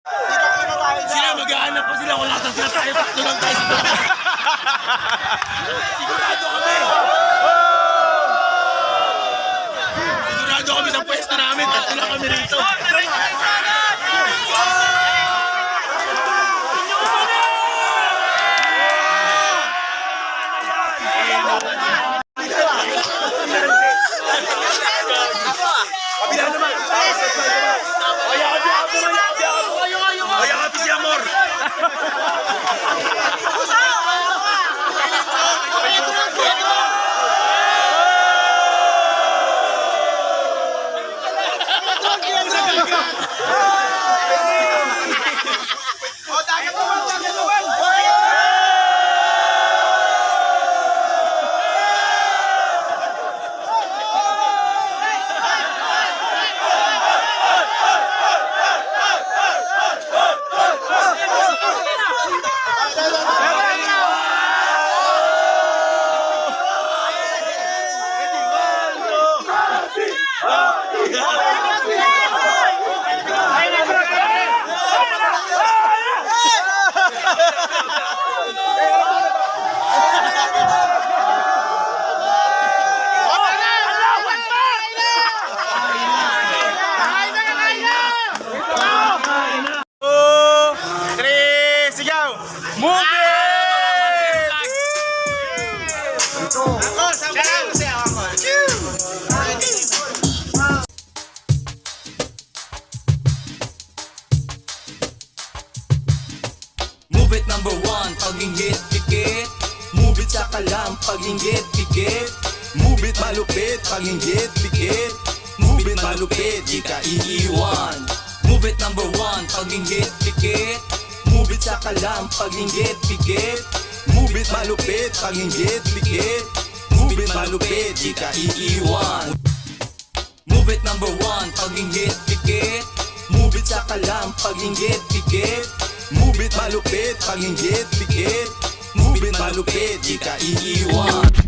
Sila maghahanap pa sila, wala sa sila tayo, tatlo lang tayo sa sigurado kami! Sigurado kami sa pwesto namin, tatlo lang kami rito. Kabila naman! Kaya kami si Amor! Move it number one, pag-inggit, pikit. Move it sa kalam, pag-inggit, pikit. Move it malupit, pag-inggit, pikit. Move it malupit, di ka iiwan. Move it number one, pag-inggit, pikit. Move it sa kalam, pag-inggit, pikit. Move it malupit, pag-inggit, pikit. Move it malupit, di ka iiwan. Move it number one, pag-inggit, pikit. Move it sa kalam, pag-inggit, pikit. Move it malupit, pag-inggit, pikit. Move it malupit, di ka iiwan.